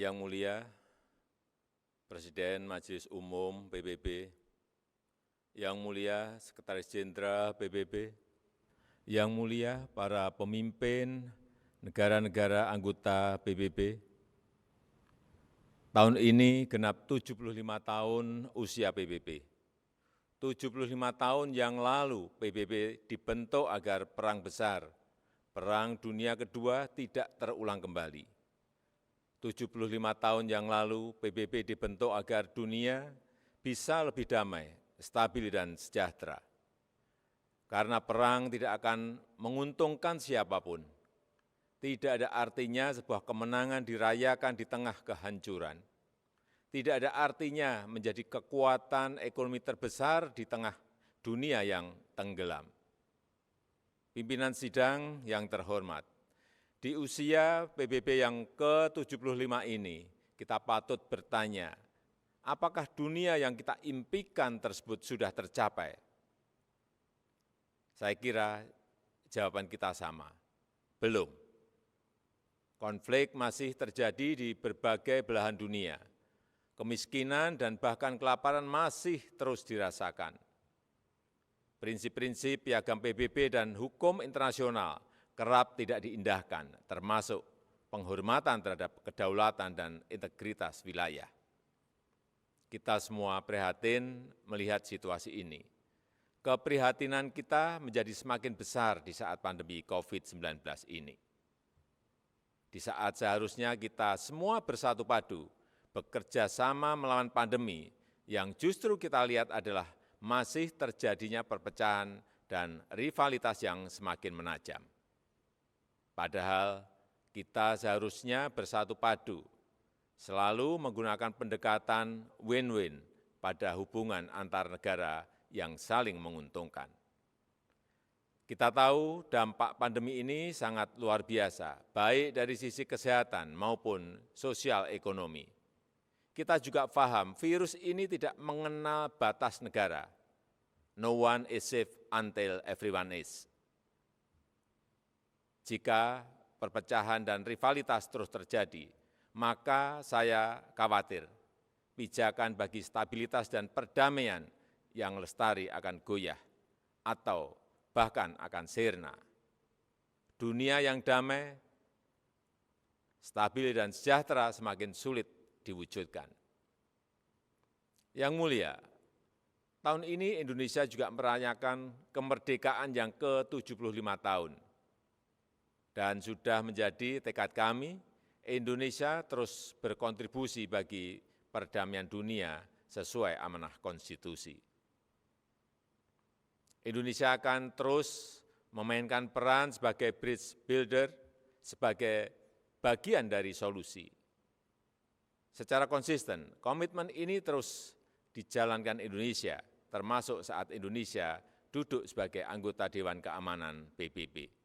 Yang Mulia Presiden Majelis Umum PBB, Yang Mulia Sekretaris Jenderal PBB, Yang Mulia para pemimpin negara-negara anggota PBB, tahun ini genap 75 tahun usia PBB. 75 tahun yang lalu PBB dibentuk agar perang besar, Perang Dunia Kedua tidak terulang kembali. 75 tahun yang lalu PBB dibentuk agar dunia bisa lebih damai, stabil dan sejahtera. Karena perang tidak akan menguntungkan siapapun. Tidak ada artinya sebuah kemenangan dirayakan di tengah kehancuran. Tidak ada artinya menjadi kekuatan ekonomi terbesar di tengah dunia yang tenggelam. Pimpinan sidang yang terhormat, di usia PBB yang ke-75 ini, kita patut bertanya, apakah dunia yang kita impikan tersebut sudah tercapai? Saya kira jawaban kita sama, belum. Konflik masih terjadi di berbagai belahan dunia. Kemiskinan dan bahkan kelaparan masih terus dirasakan. Prinsip-prinsip piagam PBB dan hukum internasional kerap tidak diindahkan, termasuk penghormatan terhadap kedaulatan dan integritas wilayah. Kita semua prihatin melihat situasi ini. Keprihatinan kita menjadi semakin besar di saat pandemi COVID-19 ini. Di saat seharusnya kita semua bersatu padu, bekerja sama melawan pandemi, yang justru kita lihat adalah masih terjadinya perpecahan dan rivalitas yang semakin menajam. Padahal kita seharusnya bersatu padu, selalu menggunakan pendekatan win-win pada hubungan antar negara yang saling menguntungkan. Kita tahu dampak pandemi ini sangat luar biasa, baik dari sisi kesehatan maupun sosial ekonomi. Kita juga paham virus ini tidak mengenal batas negara. No one is safe until everyone is. Jika perpecahan dan rivalitas terus terjadi, maka saya khawatir pijakan bagi stabilitas dan perdamaian yang lestari akan goyah atau bahkan akan sirna. Dunia yang damai, stabil dan sejahtera semakin sulit diwujudkan. Yang Mulia, tahun ini Indonesia juga merayakan kemerdekaan yang ke-75 tahun. Dan sudah menjadi tekad kami, Indonesia terus berkontribusi bagi perdamaian dunia sesuai amanah konstitusi. Indonesia akan terus memainkan peran sebagai bridge builder, sebagai bagian dari solusi. Secara konsisten, komitmen ini terus dijalankan Indonesia, termasuk saat Indonesia duduk sebagai anggota Dewan Keamanan PBB.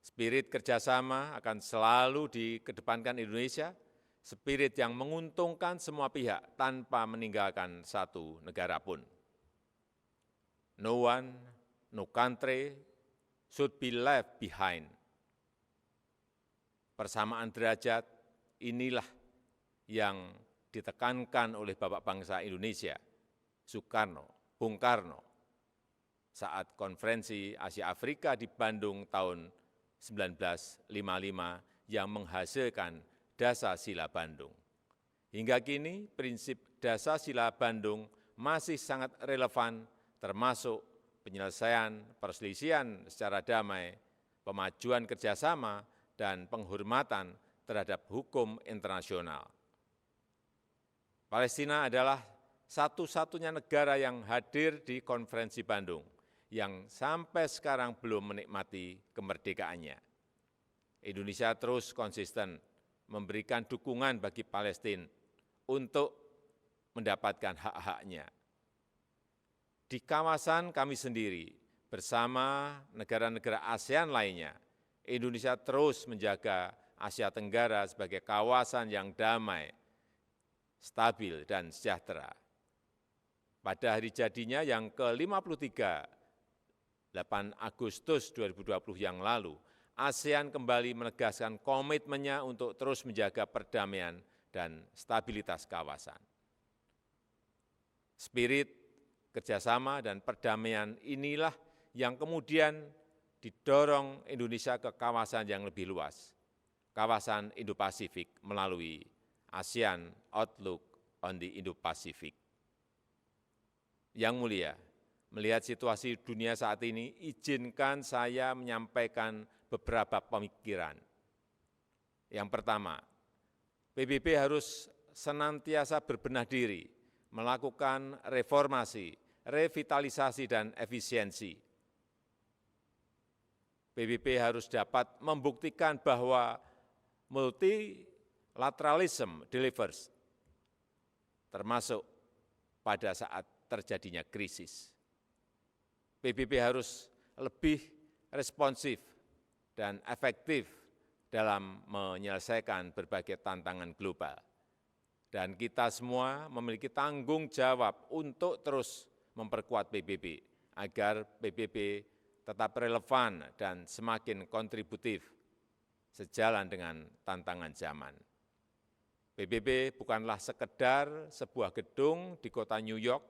Spirit kerjasama akan selalu dikedepankan Indonesia, spirit yang menguntungkan semua pihak tanpa meninggalkan satu negara pun. No one, no country should be left behind. Persamaan derajat inilah yang ditekankan oleh Bapak Bangsa Indonesia, Soekarno, Bung Karno, saat konferensi Asia Afrika di Bandung tahun 1955 yang menghasilkan Dasar-Sila Bandung. Hingga kini prinsip Dasar-Sila Bandung masih sangat relevan, termasuk penyelesaian perselisihan secara damai, pemajuan kerjasama, dan penghormatan terhadap hukum internasional. Palestina adalah satu-satunya negara yang hadir di konferensi Bandung yang sampai sekarang belum menikmati kemerdekaannya. Indonesia terus konsisten memberikan dukungan bagi Palestina untuk mendapatkan hak-haknya. Di kawasan kami sendiri, bersama negara-negara ASEAN lainnya, Indonesia terus menjaga Asia Tenggara sebagai kawasan yang damai, stabil, dan sejahtera. Pada hari jadinya yang ke-53, 8 Agustus 2020 yang lalu, ASEAN kembali menegaskan komitmennya untuk terus menjaga perdamaian dan stabilitas kawasan. Spirit kerjasama dan perdamaian inilah yang kemudian didorong Indonesia ke kawasan yang lebih luas, kawasan Indo-Pasifik melalui ASEAN Outlook on the Indo-Pacific. Yang mulia, melihat situasi dunia saat ini, izinkan saya menyampaikan beberapa pemikiran. Yang pertama, PBB harus senantiasa berbenah diri, melakukan reformasi, revitalisasi, dan efisiensi. PBB harus dapat membuktikan bahwa multilateralism delivers, termasuk pada saat terjadinya krisis. PBB harus lebih responsif dan efektif dalam menyelesaikan berbagai tantangan global. Dan kita semua memiliki tanggung jawab untuk terus memperkuat PBB, agar PBB tetap relevan dan semakin kontributif sejalan dengan tantangan zaman. PBB bukanlah sekedar sebuah gedung di kota New York,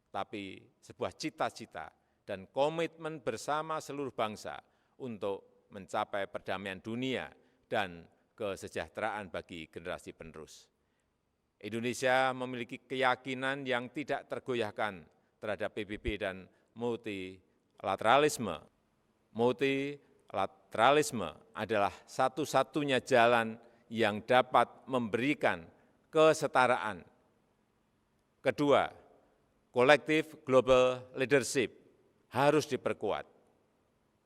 tapi sebuah cita-cita dan komitmen bersama seluruh bangsa untuk mencapai perdamaian dunia dan kesejahteraan bagi generasi penerus. Indonesia memiliki keyakinan yang tidak tergoyahkan terhadap PBB dan multilateralisme. Multilateralisme adalah satu-satunya jalan yang dapat memberikan kesetaraan. Kedua, collective global leadership harus diperkuat.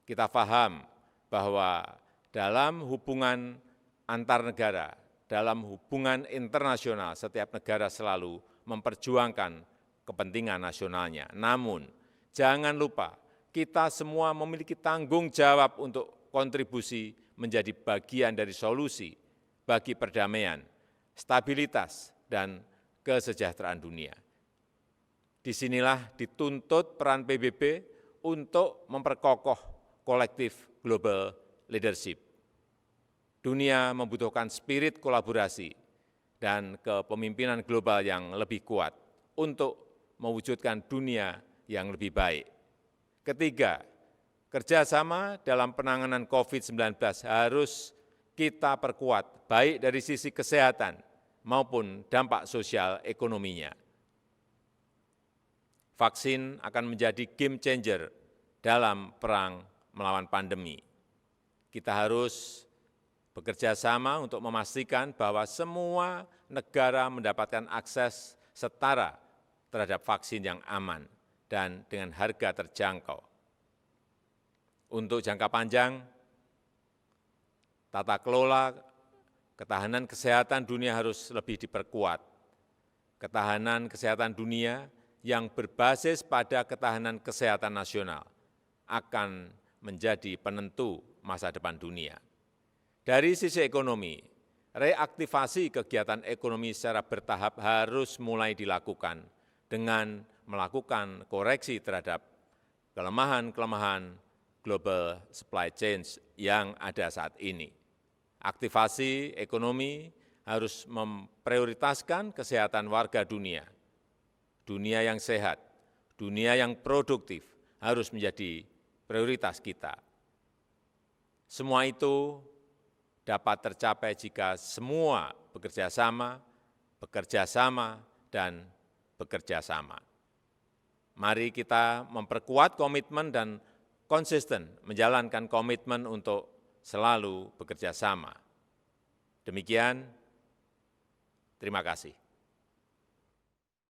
Kita paham bahwa dalam hubungan antar negara, dalam hubungan internasional, setiap negara selalu memperjuangkan kepentingan nasionalnya. Namun, jangan lupa, kita semua memiliki tanggung jawab untuk kontribusi menjadi bagian dari solusi bagi perdamaian, stabilitas, dan kesejahteraan dunia. Disinilah dituntut peran PBB untuk memperkokoh kolektif global leadership. Dunia membutuhkan spirit kolaborasi dan kepemimpinan global yang lebih kuat untuk mewujudkan dunia yang lebih baik. Ketiga, kerjasama dalam penanganan COVID-19 harus kita perkuat, baik dari sisi kesehatan maupun dampak sosial ekonominya. Vaksin akan menjadi game changer dalam perang melawan pandemi. Kita harus bekerja sama untuk memastikan bahwa semua negara mendapatkan akses setara terhadap vaksin yang aman dan dengan harga terjangkau. Untuk jangka panjang, tata kelola ketahanan kesehatan dunia harus lebih diperkuat. Ketahanan kesehatan dunia yang berbasis pada ketahanan kesehatan nasional akan menjadi penentu masa depan dunia. Dari sisi ekonomi, reaktivasi kegiatan ekonomi secara bertahap harus mulai dilakukan dengan melakukan koreksi terhadap kelemahan-kelemahan global supply chain yang ada saat ini. Aktivasi ekonomi harus memprioritaskan kesehatan warga dunia. Dunia yang sehat, dunia yang produktif harus menjadi prioritas kita. Semua itu dapat tercapai jika semua bekerja sama, dan bekerja sama. Mari kita memperkuat komitmen dan konsisten menjalankan komitmen untuk selalu bekerja sama. Demikian, terima kasih.